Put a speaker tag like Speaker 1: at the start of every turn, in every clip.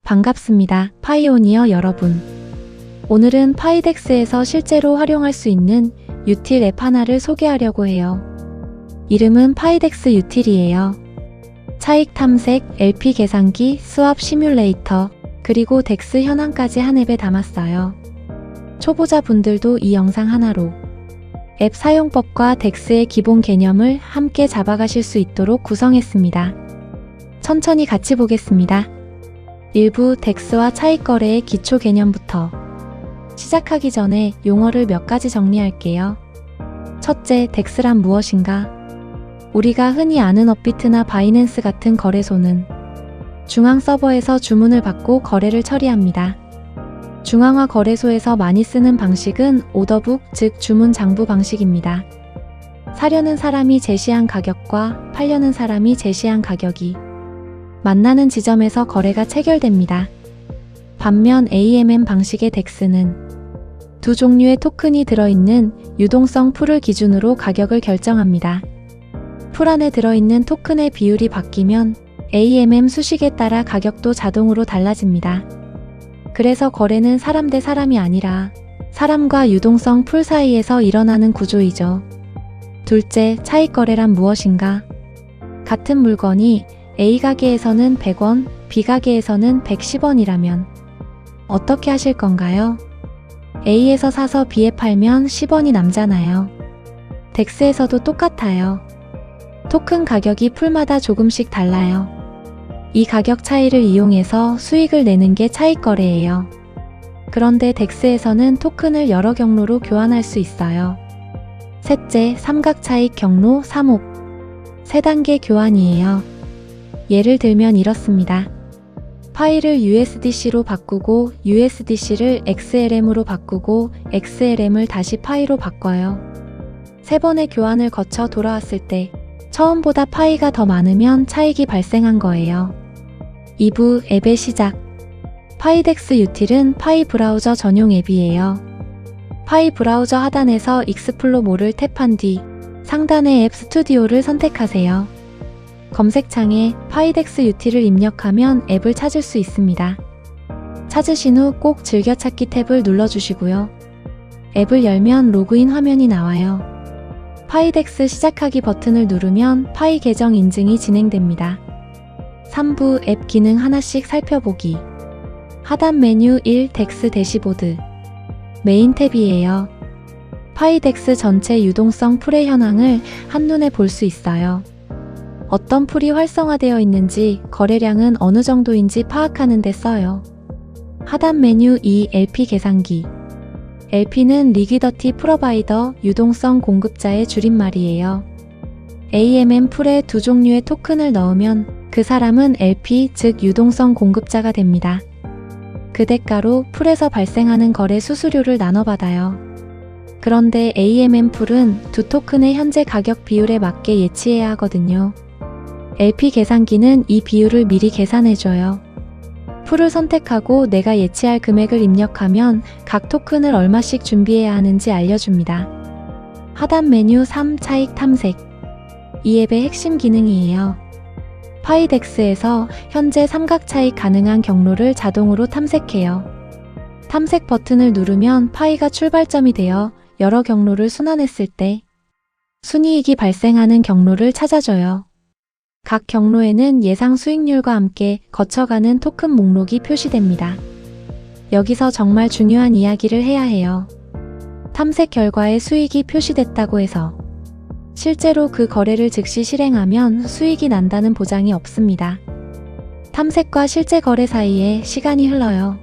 Speaker 1: 반갑습니다. 파이오니어 여러분. 오늘은 파이덱스에서 실제로 활용할 수 있는 유틸 앱 하나를 소개하려고 해요. 이름은 파이덱스 유틸이에요. 차익 탐색, LP 계산기, 스왑 시뮬레이터, 그리고 덱스 현황까지 한 앱에 담았어요. 초보자분들도 이 영상 하나로 앱 사용법과 덱스의 기본 개념을 함께 잡아가실 수 있도록 구성했습니다. 천천히 같이 보겠습니다. 일부 덱스와 차익 거래의 기초 개념부터 시작하기 전에 용어를 몇 가지 정리할게요. 첫째, 덱스란 무엇인가? 우리가 흔히 아는 업비트나 바이낸스 같은 거래소는 중앙 서버에서 주문을 받고 거래를 처리합니다. 중앙화 거래소에서 많이 쓰는 방식은 오더북, 즉 주문 장부 방식입니다. 사려는 사람이 제시한 가격과 팔려는 사람이 제시한 가격이 만나는 지점에서 거래가 체결됩니다. 반면 AMM 방식의 덱스는 두 종류의 토큰이 들어있는 유동성 풀을 기준으로 가격을 결정합니다. 풀 안에 들어있는 토큰의 비율이 바뀌면 AMM 수식에 따라 가격도 자동으로 달라집니다. 그래서 거래는 사람 대 사람이 아니라 사람과 유동성 풀 사이에서 일어나는 구조이죠. 둘째, 차익 거래란 무엇인가? 같은 물건이 A 가게에서는 100원, B 가게에서는 110원이라면 어떻게 하실 건가요? A에서 사서 B에 팔면 10원이 남잖아요. 덱스에서도 똑같아요. 토큰 가격이 풀마다 조금씩 달라요. 이 가격 차이를 이용해서 수익을 내는 게 차익 거래예요. 그런데 덱스에서는 토큰을 여러 경로로 교환할 수 있어요. 셋째, 삼각 차익 경로 3옥. 3단계 교환이에요. 예를 들면 이렇습니다. 파이를 USDC로 바꾸고 USDC를 XLM으로 바꾸고 XLM을 다시 파이로 바꿔요. 3번의 교환을 거쳐 돌아왔을 때 처음보다 파이가 더 많으면 차익이 발생한 거예요. 2부 앱의 시작. 파이덱스 유틸은 파이 브라우저 전용 앱이에요. 파이 브라우저 하단에서 익스플로모를 탭한 뒤 상단의 앱 스튜디오를 선택하세요. 검색창에 파이덱스 유틸을 입력하면 앱을 찾을 수 있습니다. 찾으신 후 꼭 즐겨찾기 탭을 눌러주시고요. 앱을 열면 로그인 화면이 나와요. 파이덱스 시작하기 버튼을 누르면 파이 계정 인증이 진행됩니다. 3부 앱 기능 하나씩 살펴보기. 하단 메뉴 1 덱스 대시보드. 메인 탭이에요. 파이덱스 전체 유동성 풀의 현황을 한눈에 볼 수 있어요. 어떤 풀이 활성화되어 있는지, 거래량은 어느 정도인지 파악하는 데 써요. 하단 메뉴 2 LP 계산기. LP는 리퀴더티 프로바이더, 유동성 공급자의 줄임말이에요. AMM 풀에 두 종류의 토큰을 넣으면 그 사람은 LP, 즉 유동성 공급자가 됩니다. 그 대가로 풀에서 발생하는 거래 수수료를 나눠받아요. 그런데 AMM 풀은 두 토큰의 현재 가격 비율에 맞게 예치해야 하거든요. LP 계산기는 이 비율을 미리 계산해줘요. 풀을 선택하고 내가 예치할 금액을 입력하면 각 토큰을 얼마씩 준비해야 하는지 알려줍니다. 하단 메뉴 3 차익 탐색. 이 앱의 핵심 기능이에요. 파이덱스에서 현재 삼각 차익 가능한 경로를 자동으로 탐색해요. 탐색 버튼을 누르면 파이가 출발점이 되어 여러 경로를 순환했을 때 순이익이 발생하는 경로를 찾아줘요. 각 경로에는 예상 수익률과 함께 거쳐가는 토큰 목록이 표시됩니다. 여기서 정말 중요한 이야기를 해야 해요. 탐색 결과에 수익이 표시됐다고 해서 실제로 그 거래를 즉시 실행하면 수익이 난다는 보장이 없습니다. 탐색과 실제 거래 사이에 시간이 흘러요.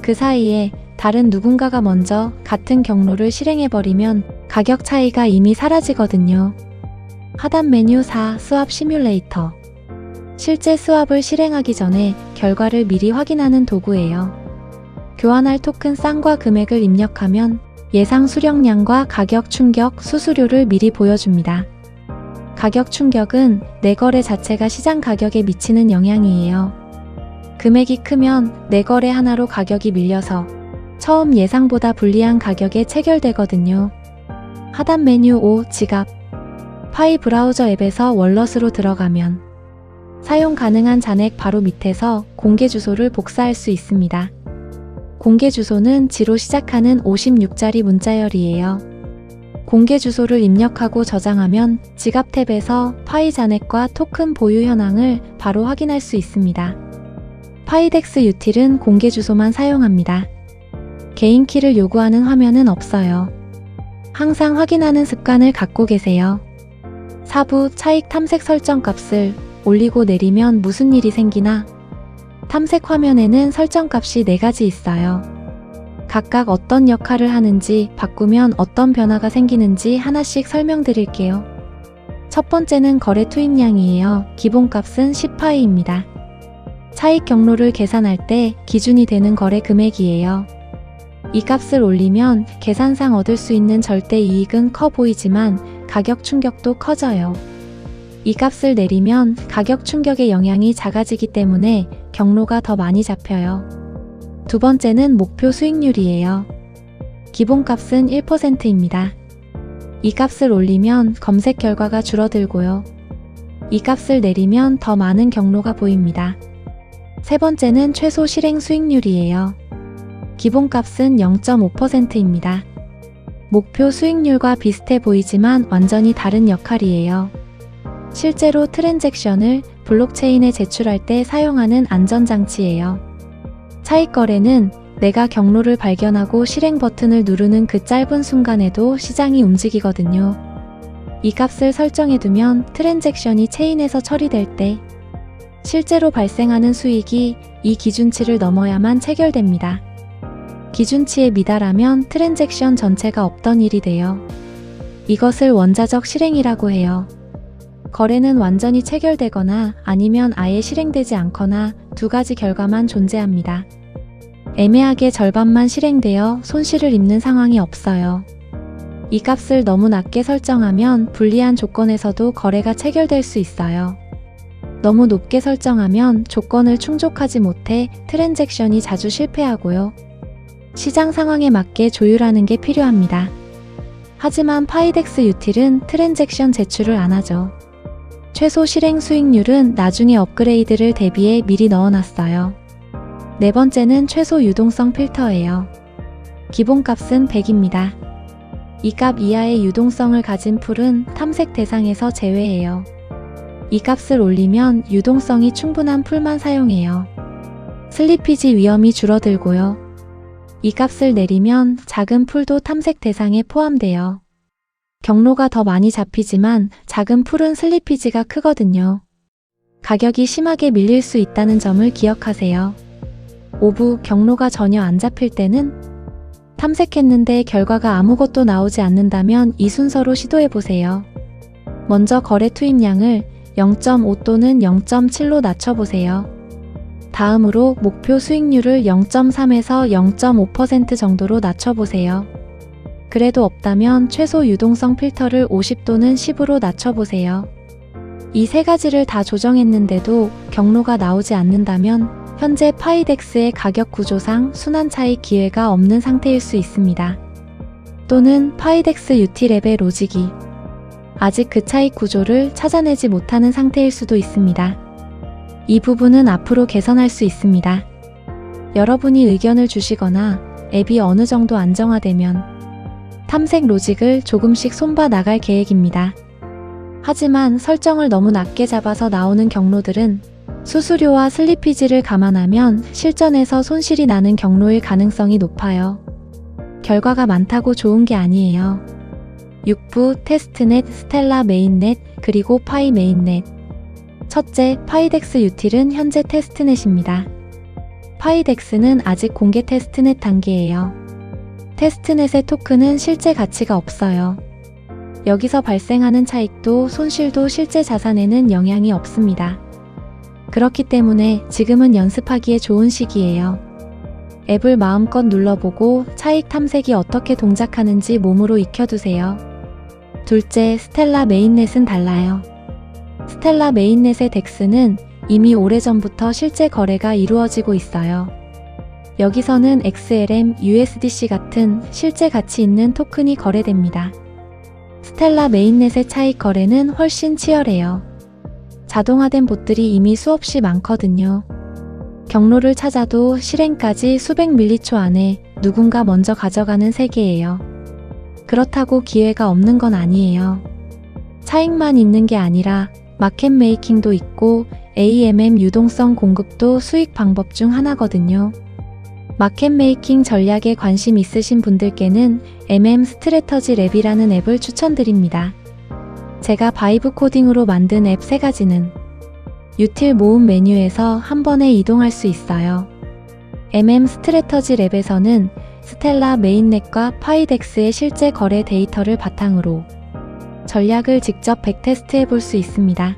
Speaker 1: 그 사이에 다른 누군가가 먼저 같은 경로를 실행해버리면 가격 차이가 이미 사라지거든요. 하단 메뉴 4 스왑 시뮬레이터. 실제 스왑을 실행하기 전에 결과를 미리 확인하는 도구예요. 교환할 토큰 쌍과 금액을 입력하면 예상 수령량과 가격 충격, 수수료를 미리 보여줍니다. 가격 충격은 내 거래 자체가 시장 가격에 미치는 영향이에요. 금액이 크면 내 거래 하나로 가격이 밀려서 처음 예상보다 불리한 가격에 체결되거든요. 하단 메뉴 5 지갑. 파이 브라우저 앱에서 월넛으로 들어가면 사용 가능한 잔액 바로 밑에서 공개 주소를 복사할 수 있습니다. 공개 주소는 G로 시작하는 56자리 문자열이에요. 공개 주소를 입력하고 저장하면 지갑 탭에서 파이 잔액과 토큰 보유 현황을 바로 확인할 수 있습니다. 파이덱스 유틸은 공개 주소만 사용합니다. 개인 키를 요구하는 화면은 없어요. 항상 확인하는 습관을 갖고 계세요. 사부 차익 탐색 설정 값을 올리고 내리면 무슨 일이 생기나? 탐색 화면에는 설정값이 4가지 있어요. 각각 어떤 역할을 하는지, 바꾸면 어떤 변화가 생기는지 하나씩 설명드릴게요. 첫 번째는 거래 투입량이에요. 기본값은 10파이입니다. 차익 경로를 계산할 때 기준이 되는 거래 금액이에요. 이 값을 올리면 계산상 얻을 수 있는 절대 이익은 커 보이지만 가격 충격도 커져요. 이 값을 내리면 가격 충격의 영향이 작아지기 때문에 경로가 더 많이 잡혀요. 두 번째는 목표 수익률이에요. 기본값은 1%입니다. 이 값을 올리면 검색 결과가 줄어들고요. 이 값을 내리면 더 많은 경로가 보입니다. 세 번째는 최소 실행 수익률이에요. 기본값은 0.5%입니다. 목표 수익률과 비슷해 보이지만 완전히 다른 역할이에요. 실제로 트랜잭션을 블록체인에 제출할 때 사용하는 안전장치예요. 차익 거래는 내가 경로를 발견하고 실행 버튼을 누르는 그 짧은 순간에도 시장이 움직이거든요. 이 값을 설정해두면 트랜잭션이 체인에서 처리될 때 실제로 발생하는 수익이 이 기준치를 넘어야만 체결됩니다. 기준치에 미달하면 트랜잭션 전체가 없던 일이 돼요. 이것을 원자적 실행이라고 해요. 거래는 완전히 체결되거나 아니면 아예 실행되지 않거나 두 가지 결과만 존재합니다. 애매하게 절반만 실행되어 손실을 입는 상황이 없어요. 이 값을 너무 낮게 설정하면 불리한 조건에서도 거래가 체결될 수 있어요. 너무 높게 설정하면 조건을 충족하지 못해 트랜잭션이 자주 실패하고요. 시장 상황에 맞게 조율하는 게 필요합니다. 하지만 파이덱스 유틸은 트랜잭션 제출을 안 하죠. 최소 실행 수익률은 나중에 업그레이드를 대비해 미리 넣어놨어요. 네 번째는 최소 유동성 필터예요. 기본값은 100입니다. 이 값 이하의 유동성을 가진 풀은 탐색 대상에서 제외해요. 이 값을 올리면 유동성이 충분한 풀만 사용해요. 슬리피지 위험이 줄어들고요. 이 값을 내리면 작은 풀도 탐색 대상에 포함돼요. 경로가 더 많이 잡히지만 작은 풀은 슬리피지가 크거든요. 가격이 심하게 밀릴 수 있다는 점을 기억하세요. 5부 경로가 전혀 안 잡힐 때는 탐색했는데 결과가 아무것도 나오지 않는다면 이 순서로 시도해보세요. 먼저 거래 투입량을 0.5 또는 0.7로 낮춰보세요. 다음으로 목표 수익률을 0.3에서 0.5% 정도로 낮춰보세요. 그래도 없다면 최소 유동성 필터를 50 또는 10으로 낮춰보세요. 이 세 가지를 다 조정했는데도 경로가 나오지 않는다면 현재 파이덱스의 가격 구조상 순환 차익 기회가 없는 상태일 수 있습니다. 또는 파이덱스 유틸 앱의 로직이 아직 그 차익 구조를 찾아내지 못하는 상태일 수도 있습니다. 이 부분은 앞으로 개선할 수 있습니다. 여러분이 의견을 주시거나 앱이 어느 정도 안정화되면 탐색 로직을 조금씩 손봐 나갈 계획입니다. 하지만 설정을 너무 낮게 잡아서 나오는 경로들은 수수료와 슬리피지를 감안하면 실전에서 손실이 나는 경로일 가능성이 높아요. 결과가 많다고 좋은 게 아니에요. 6부 테스트넷, 스텔라 메인넷, 그리고 파이 메인넷. 첫째, 파이덱스 유틸은 현재 테스트넷입니다. 파이덱스는 아직 공개 테스트넷 단계예요. 테스트넷의 토큰은 실제 가치가 없어요. 여기서 발생하는 차익도 손실도 실제 자산에는 영향이 없습니다. 그렇기 때문에 지금은 연습하기에 좋은 시기예요. 앱을 마음껏 눌러보고 차익 탐색이 어떻게 동작하는지 몸으로 익혀두세요. 둘째, 스텔라 메인넷은 달라요. 스텔라 메인넷의 덱스는 이미 오래전부터 실제 거래가 이루어지고 있어요. 여기서는 XLM, USDC 같은 실제 가치 있는 토큰이 거래됩니다. 스텔라 메인넷의 차익 거래는 훨씬 치열해요. 자동화된 봇들이 이미 수없이 많거든요. 경로를 찾아도 실행까지 수백 밀리초 안에 누군가 먼저 가져가는 세계예요. 그렇다고 기회가 없는 건 아니에요. 차익만 있는 게 아니라 마켓 메이킹도 있고 AMM 유동성 공급도 수익 방법 중 하나거든요. 마켓 메이킹 전략에 관심 있으신 분들께는 MM 스트래터지 랩이라는 앱을 추천드립니다. 제가 바이브 코딩으로 만든 앱 3가지는 유틸 모음 메뉴에서 한 번에 이동할 수 있어요. MM 스트래터지 랩에서는 스텔라 메인넷과 파이덱스의 실제 거래 데이터를 바탕으로 전략을 직접 백테스트해 볼 수 있습니다.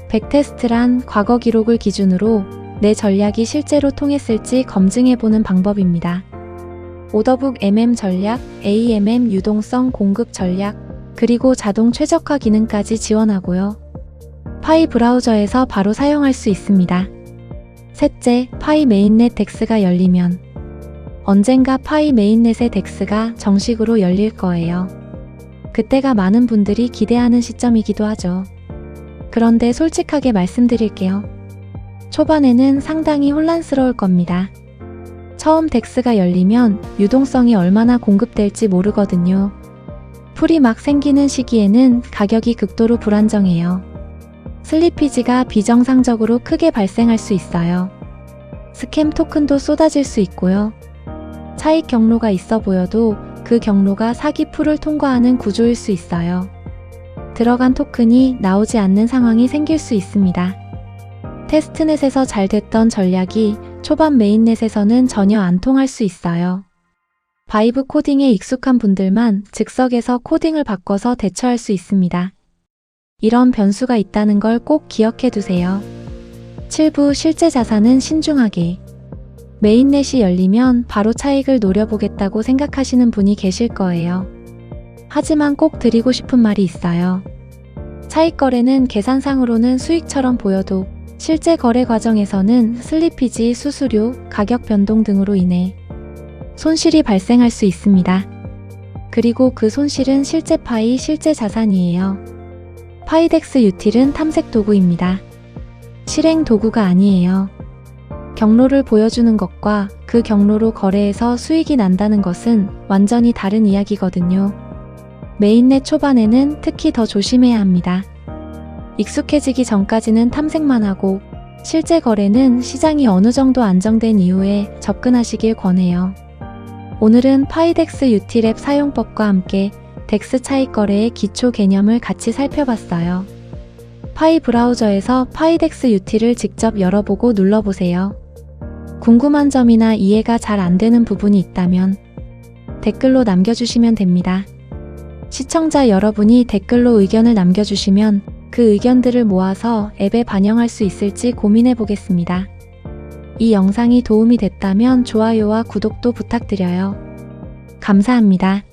Speaker 1: 백테스트란 과거 기록을 기준으로 내 전략이 실제로 통했을지 검증해보는 방법입니다. 오더북 MM 전략, AMM 유동성 공급 전략, 그리고 자동 최적화 기능까지 지원하고요. 파이 브라우저에서 바로 사용할 수 있습니다. 셋째, 파이 메인넷 덱스가 열리면 언젠가 파이 메인넷의 덱스가 정식으로 열릴 거예요. 그때가 많은 분들이 기대하는 시점이기도 하죠. 그런데 솔직하게 말씀드릴게요. 초반에는 상당히 혼란스러울 겁니다. 처음 덱스가 열리면 유동성이 얼마나 공급될지 모르거든요. 풀이 막 생기는 시기에는 가격이 극도로 불안정해요. 슬리피지가 비정상적으로 크게 발생할 수 있어요. 스캠 토큰도 쏟아질 수 있고요. 차익 경로가 있어 보여도 그 경로가 사기 풀을 통과하는 구조일 수 있어요. 들어간 토큰이 나오지 않는 상황이 생길 수 있습니다. 테스트넷에서 잘 됐던 전략이 초반 메인넷에서는 전혀 안 통할 수 있어요. 바이브 코딩에 익숙한 분들만 즉석에서 코딩을 바꿔서 대처할 수 있습니다. 이런 변수가 있다는 걸 꼭 기억해 두세요. 7부 실제 자산은 신중하게. 메인넷이 열리면 바로 차익을 노려보겠다고 생각하시는 분이 계실 거예요. 하지만 꼭 드리고 싶은 말이 있어요. 차익 거래는 계산상으로는 수익처럼 보여도 실제 거래 과정에서는 슬리피지, 수수료, 가격 변동 등으로 인해 손실이 발생할 수 있습니다. 그리고 그 손실은 실제 파이, 실제 자산이에요. 파이덱스 유틸은 탐색 도구입니다. 실행 도구가 아니에요. 경로를 보여주는 것과 그 경로로 거래해서 수익이 난다는 것은 완전히 다른 이야기거든요. 메인넷 초반에는 특히 더 조심해야 합니다. 익숙해지기 전까지는 탐색만 하고 실제 거래는 시장이 어느 정도 안정된 이후에 접근하시길 권해요. 오늘은 파이덱스 유틸 앱 사용법과 함께 덱스 차익 거래의 기초 개념을 같이 살펴봤어요. 파이 브라우저에서 파이덱스 유틸을 직접 열어보고 눌러보세요. 궁금한 점이나 이해가 잘 안 되는 부분이 있다면 댓글로 남겨주시면 됩니다. 시청자 여러분이 댓글로 의견을 남겨주시면 그 의견들을 모아서 앱에 반영할 수 있을지 고민해 보겠습니다. 이 영상이 도움이 됐다면 좋아요와 구독도 부탁드려요. 감사합니다.